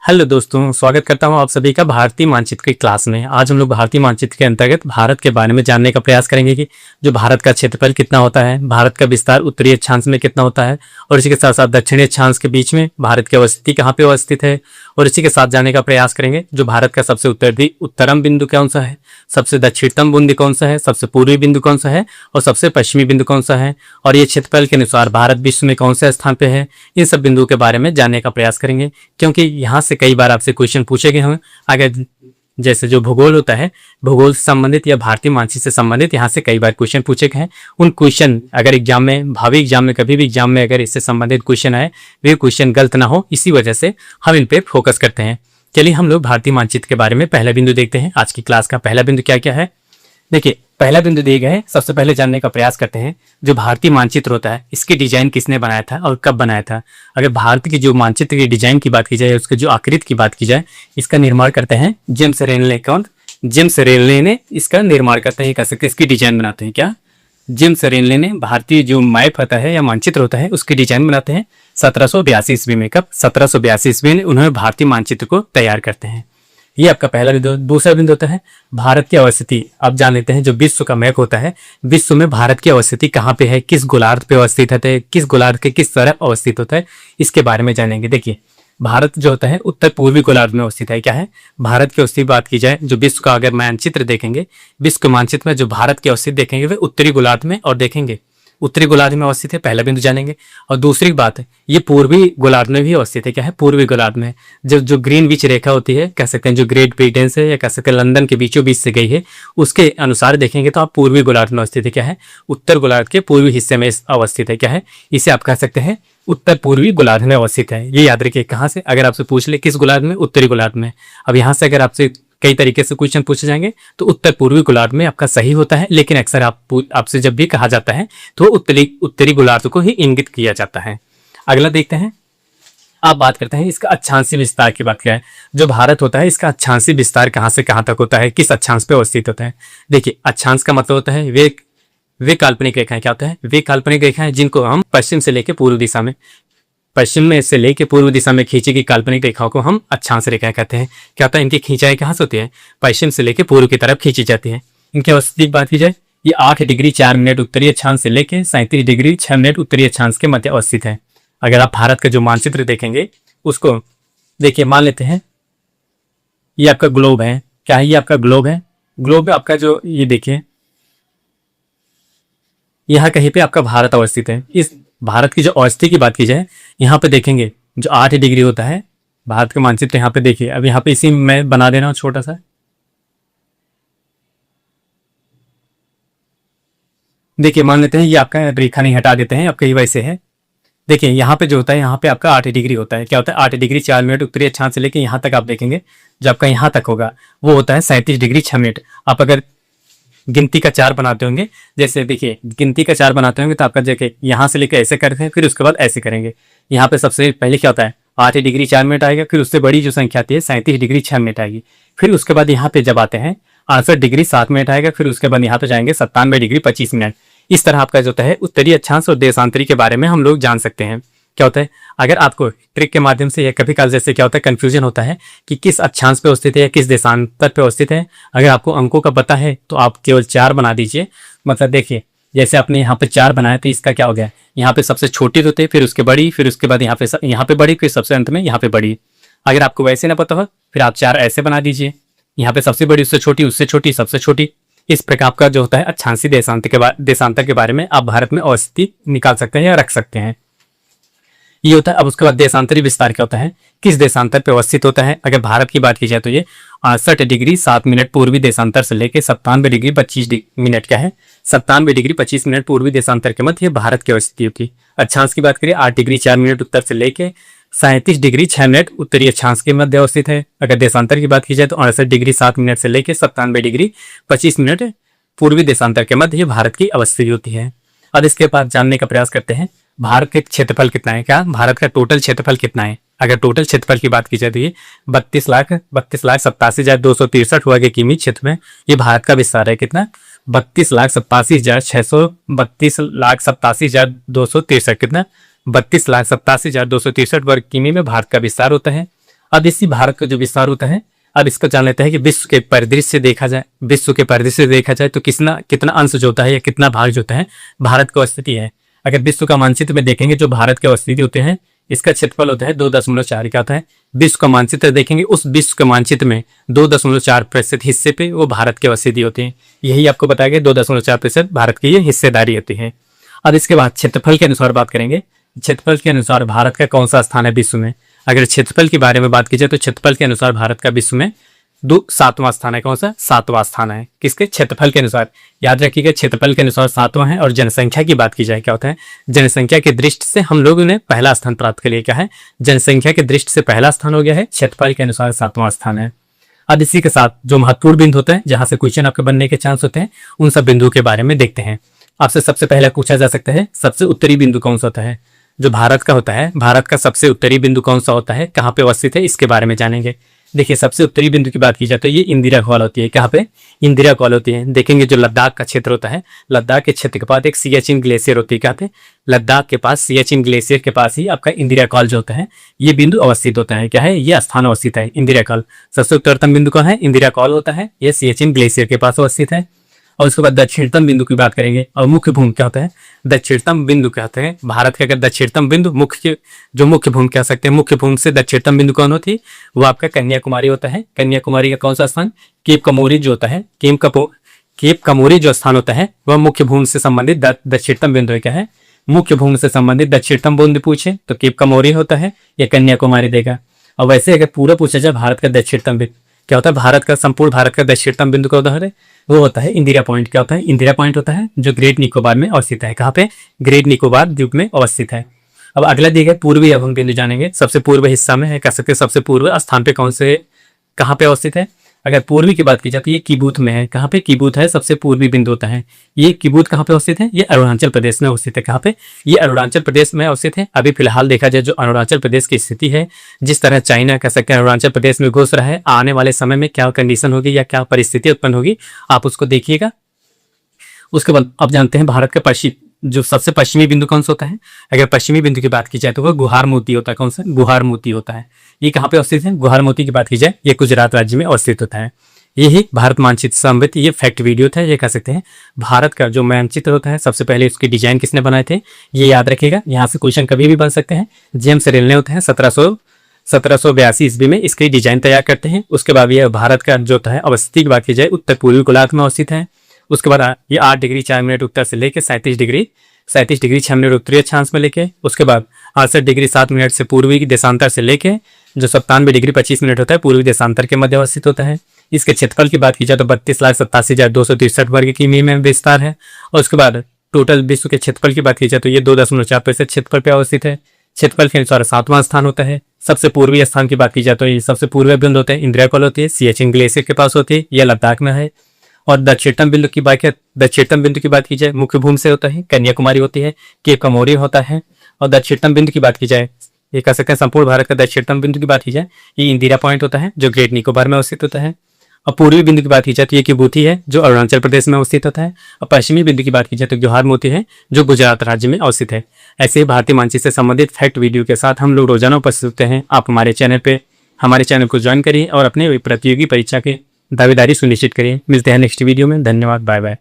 Hello दोस्तों, स्वागत करता हूं आप सभी का भारतीय मानचित्र की क्लास में। आज हम लोग भारतीय मानचित्र के अंतर्गत भारत के बारे में जानने का प्रयास करेंगे कि जो भारत का क्षेत्रफल कितना होता है, भारत का विस्तार उत्तरी अक्षांश में कितना होता है और इसी के साथ साथ दक्षिणी अक्षांश के बीच में भारत की अवस्थिति कहाँ पे अवस्थित है। और इसी के साथ जानने का प्रयास करेंगे जो भारत का सबसे उत्तरम बिंदु कौन सा है, सबसे दक्षिणतम बिंदु कौन सा है, सबसे पूर्वी बिंदु कौन सा है और सबसे पश्चिमी बिंदु कौन सा है, और ये क्षेत्रफल के अनुसार भारत विश्व में कौन से स्थान पे है। इन सब बिंदुओं के बारे में जानने का प्रयास करेंगे, क्योंकि यहाँ से कई बार आपसे क्वेश्चन पूछे गए हैं। अगर जैसे जो भूगोल होता है, भूगोल से संबंधित या भारतीय मानचित्र से संबंधित यहाँ से कई बार क्वेश्चन पूछे गए हैं। उन क्वेश्चन अगर एग्जाम में, भावी एग्जाम में, कभी भी एग्जाम में अगर इससे संबंधित क्वेश्चन आए, वे क्वेश्चन गलत ना हो, इसी वजह से हम इन पे फोकस करते हैं। चलिए हम लोग भारतीय मानचित्र के बारे में पहला बिंदु देखते हैं। आज की क्लास का पहला बिंदु क्या क्या है, देखिए पहला बिंदु दिए गए हैं। सबसे पहले जानने का प्रयास करते हैं जो भारतीय मानचित्र होता है, इसकी डिजाइन किसने बनाया था और कब बनाया था। अगर भारत की जो मानचित्र की डिजाइन की बात की जाए, उसके जो आकृति की बात की जाए, इसका निर्माण करते हैं जेम्स रेनले। कौन? जेम्स रेनले ने इसका निर्माण करते हैं, कह सकते हैं इसकी डिजाइन बनाते हैं। क्या? जेम्स रेनले ने भारतीय जो मैप होता है या मानचित्र होता है उसकी डिजाइन बनाते हैं 1782 ईस्वी में। कब? 1782 ईस्वी में उन्होंने भारतीय मानचित्र को तैयार करते हैं। ये आपका पहला बिंदु। दूसरा बिंदु होता है भारत की अवस्थिति। आप जान लेते हैं जो विश्व का मैप होता है, विश्व में भारत की अवस्थिति कहाँ पे है, किस गोलार्ध पे अवस्थित है, किस गोलार्ध के किस तरफ अवस्थित होता है, इसके बारे में जानेंगे। देखिए भारत जो होता है उत्तर पूर्वी गोलार्ध में अवस्थित है। क्या है? भारत की अवस्थिति बात की जाए, जो विश्व का अगर मानचित्र देखेंगे, विश्व के मानचित्र में जो भारत की अवस्थिति देखेंगे वे उत्तरी गोलार्ध में और देखेंगे उत्तरी गोलार्ध में अवस्थित है। पहला बिंदु जानेंगे। और दूसरी बात है ये पूर्वी गोलार्ध में भी अवस्थित है। क्या है? पूर्वी गोलार्ध में जो ग्रीनविच रेखा होती है, कह सकते हैं जो ग्रेट ब्रिटेन से या कह सकते हैं लंदन के बीचों बीच से गई है, उसके अनुसार देखेंगे तो आप पूर्वी गोलार्ध में अवस्थित है। क्या है? उत्तर गोलार्ध के पूर्वी हिस्से में अवस्थित है। क्या है? इसे आप कह सकते हैं उत्तर पूर्वी गोलार्ध में अवस्थित है। ये याद रखिए। कहाँ से? अगर आपसे पूछ ले किस गोलार्ध में, उत्तरी गोलार्ध में। अब यहाँ से अगर आपसे कई तरीके से क्वेश्चन पूछे जाएंगे तो उत्तर पूर्वी गोलार्ध में आपका सही होता है, लेकिन अक्सर आपसे जब भी कहा जाता है तो उत्तरी गोलार्ध को ही इंगित किया जाता है। अगला देखते हैं। आप बात करते हैं इसका अक्षांशीय विस्तार की बात करें। जो भारत होता है इसका अक्षांशीय विस्तार कहाँ से कहाँ तक होता है, किस अक्षांश पे अवस्थित होता है। देखिए अक्षांश का मतलब होता है वे काल्पनिक रेखाएं। क्या होता है? वे काल्पनिक रेखाएं जिनको हम पश्चिम से लेकर पूर्व दिशा में, पश्चिम में से लेके पूर्व दिशा में खींची गई काल्पनिक रेखाओं को हम अक्षांश रेखाएं कहते हैं। क्या होता है? इनकी खींचाई कहाँ से होती है? पश्चिम से लेके पूर्व की तरफ खींची जाती है। इनकी अवस्थिति की बात की जाए, ये 8 डिग्री 4 मिनट उत्तरी अक्षांश से लेके 37 डिग्री 6 मिनट उत्तरी अक्षांश के मध्य अवस्थित है। अगर आप भारत का जो मानचित्र देखेंगे उसको देखिए, मान लेते हैं ये आपका ग्लोब है। क्या है? ये आपका ग्लोब है। ग्लोब आपका जो ये देखिए यहाँ कहीं पे आपका भारत अवस्थित है। इस भारत की जो अवस्थिति की बात की जाए, यहाँ पे देखेंगे जो 8 डिग्री होता है भारत के मानचित्र, यहाँ पे देखिए। अब यहाँ पे इसी में बना देना छोटा सा, देखिए मान लेते हैं ये आपका रेखा नहीं हटा देते हैं, आपका ये वैसे है। देखिए यहाँ पे जो होता है, यहाँ पे आपका 8 डिग्री होता है। क्या होता है? 8 डिग्री 4 मिनट उत्तरी अक्षांश से लेके यहाँ तक आप देखेंगे, जो आपका यहाँ तक होगा वो होता है 37 डिग्री 6 मिनट। आप अगर गिनती का 4 बनाते होंगे, जैसे देखिए गिनती का 4 बनाते होंगे तो आपका देखिए यहाँ से लेकर ऐसे करते हैं, फिर उसके बाद ऐसे करेंगे। यहाँ पे सबसे पहले क्या होता है? 8 डिग्री 4 मिनट आएगा, फिर उससे बड़ी जो संख्या आती है 37 डिग्री 6 मिनट आएगी। फिर उसके बाद यहाँ पे जब आते हैं 68 डिग्री 7 मिनट आएगा, फिर उसके बाद यहाँ पे जाएंगे 97 डिग्री 25 मिनट। इस तरह आपका जो होता है उत्तरी अक्षांश और देशांतरी के बारे में हम लोग जान सकते हैं। क्या होता है? अगर आपको ट्रिक के माध्यम से या कभी काल जैसे क्या होता है कंफ्यूजन होता है कि किस अक्षांश पे अवस्थित है या किस देशांतर पे अवस्थित है, अगर आपको अंकों का पता है तो आप केवल 4 बना दीजिए। मतलब देखिए जैसे आपने यहाँ पे 4 बनाया तो इसका क्या हो गया, यहाँ पे सबसे छोटी होते फिर उसके बड़ी, फिर उसके बाद यहाँ पे बड़ी, फिर सबसे अंत में यहाँ पे बड़ी। अगर आपको वैसे ना पता हो फिर आप 4 ऐसे बना दीजिए, यहाँ पे सबसे बड़ी, उससे छोटी, उससे छोटी, सबसे छोटी। इस प्रकार का जो होता है अक्षांशीय देशांतर के बारे में आप भारत में अवस्थिति निकाल सकते हैं या रख सकते हैं। ये होता है। अब उसके बाद देशांतरी विस्तार क्या होता है, किस देशांतर पे अवस्थित होता है। अगर भारत की बात की जाए तो ये 68 डिग्री 7 मिनट पूर्वी देशांतर से लेके 97 डिग्री 25 मिनट क्या है, 97 डिग्री 25 मिनट पूर्वी देशांतर के मध्य भारत की अवस्थिति होती। अक्षांश की बात करिए 8 डिग्री 4 मिनट उत्तर से लेके 37 डिग्री 6 मिनट उत्तरी अक्षांश के मध्य अवस्थित है। अगर देशांतर की बात की जाए तो 68 डिग्री 7 मिनट से लेके 97 डिग्री 25 मिनट पूर्वी देशांतर के मध्य भारत की अवस्थिति होती है। अब इसके बाद जानने का प्रयास करते हैं भारत का क्षेत्रफल कितना है। क्या भारत का टोटल क्षेत्रफल कितना है? अगर टोटल क्षेत्रफल की बात की जाए तो ये 32,87,263 वर्ग किमी क्षेत्र में ये भारत का विस्तार है। कितना? 32,87,263 कितना 32,87,263 वर्ग किमी में भारत का विस्तार होता है। अब इसी भारत का जो विस्तार होता है, अब इसको जान लेते हैं कि विश्व के परिदृश्य से देखा जाए, विश्व के परिदृश्य से देखा जाए तो कितना अंश जो होता है या कितना भाग जो होता है भारत की स्थिति है। अगर विश्व का मानचित्र में देखेंगे जो भारत के स्थिति होते हैं, इसका क्षेत्रफल होता है 2.4 का होता है। विश्व का मानचित्र देखेंगे, उस विश्व के मानचित्र में 2.4% हिस्से पे वो भारत के स्थिति होते हैं। यही आपको बताया गया 2.4% भारत की ये हिस्सेदारी होती है। अब इसके बाद क्षेत्रफल के अनुसार बात करेंगे। क्षेत्रफल के अनुसार भारत का कौन सा स्थान है विश्व में? अगर क्षेत्रफल के बारे में बात की जाए तो क्षेत्रफल के अनुसार भारत का विश्व में 7वां स्थान है। कौन सा? 7वां स्थान है। किसके? क्षेत्रफल के अनुसार। याद रखिएगा, क्षेत्रफल के अनुसार 7वां है। और जनसंख्या की बात की जाए क्या होता है? जनसंख्या की दृष्टि से हम लोगों ने पहला स्थान प्राप्त कर लिया। क्या है? जनसंख्या की दृष्टि से पहला स्थान हो गया है, क्षेत्रफल के अनुसार 7वां स्थान है। अब इसी के साथ जो महत्वपूर्ण बिंदु होते हैं, जहां से क्वेश्चन आपके बनने के चांस होते हैं, उन सब बिंदुओं के बारे में देखते हैं। आपसे सबसे पहले पूछा जा सकता है सबसे उत्तरी बिंदु कौन सा होता है? जो भारत का होता है, भारत का सबसे उत्तरी बिंदु कौन सा होता है, कहाँ पे अवस्थित है, इसके बारे में जानेंगे। देखिए, सबसे उत्तरी बिंदु की बात की जाए तो ये इंदिरा कॉल होती है। कहाँ पे? इंदिरा कॉल होती है। देखेंगे जो लद्दाख का क्षेत्र होता है, लद्दाख के क्षेत्र के पास एक सियाचिन ग्लेशियर होती है। कहाँ पे? लद्दाख के पास सियाचिन ग्लेशियर के पास ही आपका इंदिरा कॉल जो होता है ये बिंदु अवस्थित होता है। क्या है? ये स्थान अवस्थित है इंदिरा कॉल। सबसे उत्तरतम बिंदु कौन है? इंदिरा कॉल होता है। ये सियाचिन ग्लेशियर के पास अवस्थित है। और उसके बाद दक्षिणतम बिंदु की बात करेंगे। और मुख्य भूमि क्या होता है? दक्षिणतम बिंदु कहते हैं भारत के। अगर दक्षिणतम बिंदु मुख्य भूमि कह सकते हैं, मुख्य भूमि से दक्षिणतम बिंदु कौन होती है? वो आपका कन्याकुमारी होता है। कन्याकुमारी का कौन सा स्थान? केप कमोरी जो होता है, केप कमोरी जो स्थान होता है वह मुख्य भूमि से संबंधित दक्षिणतम बिंदु है। क्या है? मुख्य भूमि से संबंधित दक्षिणतम बिंदु पूछे तो केप कमोरी होता है या कन्याकुमारी देगा। और वैसे अगर पूरा पूछा जाए भारत का दक्षिणतम बिंदु क्या होता है, भारत का संपूर्ण भारत का दक्षिणतम बिंदु का उदाहरण वो होता है इंदिरा पॉइंट। क्या होता है? इंदिरा पॉइंट होता है जो ग्रेट निकोबार में अवस्थित है। कहाँ पे? ग्रेट निकोबार द्वीप में अवस्थित है। अब अगला दिया गया पूर्वी अवधि बिंदु जानेंगे। सबसे पूर्व हिस्सा में है, कह सकते हैं सबसे पूर्व स्थान पे कौन से, कहाँ पे अवस्थित है? अगर पूर्वी की बात की जाए तो ये किबूत में है। कहाँ पे? किबूत है, सबसे पूर्वी बिंदु होता है। ये किबूत कहाँ पे अवस्थित है? ये अरुणाचल प्रदेश में अवस्थित है। कहाँ पे? ये अरुणाचल प्रदेश में अवस्थित है। अभी फिलहाल देखा जाए जो अरुणाचल प्रदेश की स्थिति है, जिस तरह चाइना कह सकते हैं अरुणाचल प्रदेश में घुस रहा है, आने वाले समय में क्या कंडीशन होगी या क्या परिस्थिति उत्पन्न होगी, आप उसको देखिएगा। उसके बाद आप जानते हैं भारत का जो सबसे पश्चिमी बिंदु कौन सा होता है? अगर पश्चिमी बिंदु की बात की जाए तो वह गुहार मोती होता है। कौन सा? गुहार मोती होता है। ये कहाँ पे अवस्थित है? गुहार मोती की बात की जाए ये गुजरात राज्य में अवस्थित होता है। यही भारत मानचित्र संबंधित ये फैक्ट वीडियो था। ये कह सकते हैं भारत का जो मानचित्र होता है, सबसे पहले उसके डिजाइन किसने बनाए थे, ये याद रखिएगा। यहाँ से क्वेश्चन कभी भी बन सकते हैं। जेम्स रेल ने होते हैं 1782 ईस्वी में इसकी डिजाइन तैयार करते हैं। उसके बाद ये भारत का जो होता है अवस्थिति की बात की जाए उत्तर पूर्वी गोलार्ध में अवस्थित है। उसके बाद ये 8 डिग्री 4 मिनट उत्तर से लेकर 37 डिग्री 6 मिनट उत्तरी अक्षांश में लेके, उसके बाद 68 डिग्री 7 मिनट से पूर्वी देशांतर से लेके जो 97 डिग्री 25 मिनट होता है पूर्वी देशांतर के मध्य अवस्थित होता है। इसके क्षेत्रफल की बात की जाए तो 32,87,263 वर्ग किमी में विस्तार है। और उसके बाद टोटल विश्व के क्षेत्रफल की बात की जाए तो ये 2.4% क्षेत्रफल पे अवस्थित है। क्षेत्रफल के अनुसार 7वां स्थान होता है। सबसे पूर्वी स्थान की बात की जाए तो ये सबसे पूर्वी बिंदु होते हैं इंदिरा कॉल होती है, सियाचिन ग्लेशियर के पास होती है, यह लद्दाख में है। और दक्षिणतम बिंदु की बात की जाए मुख्य भूमि से होता है, कन्याकुमारी होती है, केप कमोरी होता है। और दक्षिणतम बिंदु की बात की जाए, ये कह सकते हैं संपूर्ण भारत का दक्षिणतम बिंदु की बात की जाए ये इंदिरा पॉइंट होता है जो ग्रेट निकोबार में अवस्थित होता है। और पूर्वी बिंदु की बात की जाए तो ये किबूती है जो अरुणाचल प्रदेश में अवस्थित होता है। और पश्चिमी बिंदु की बात की जाए तो गुहार मोती है जो गुजरात राज्य में अवस्थित है। ऐसे ही भारतीय मानचित्र से संबंधित फैक्ट वीडियो के साथ हम लोग रोजाना उपस्थित होते हैं। आप हमारे चैनल को ज्वाइन करिए और अपने प्रतियोगी परीक्षा के दावेदारी सुनिश्चित करिए। मिलते हैं नेक्स्ट वीडियो में। धन्यवाद, बाय बाय।